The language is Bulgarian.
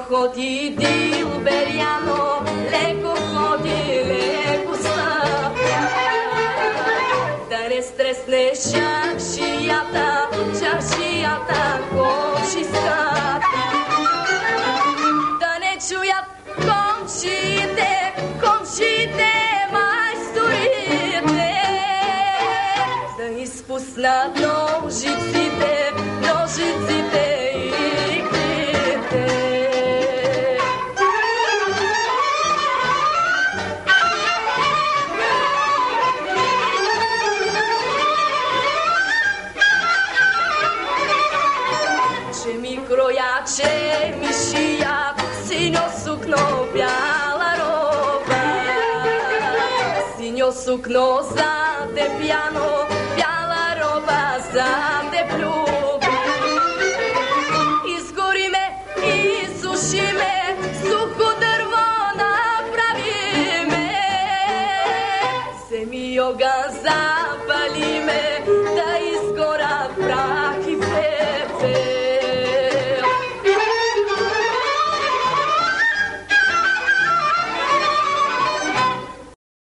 ходи, Дилберяно, леко ходи, леко стъпя. Да не стресне чаршията, коши скъпи. Да не чуят комшите, майсторите. Да изпуснат ножиците и иглите. Че ми кроят, че ми шият синьо сукно, бяла роба. Синьо сукно за тебяно, бяла роба за теб люби. Изгориме, изсушиме, сухо дърво направиме. Семи огън запалиме,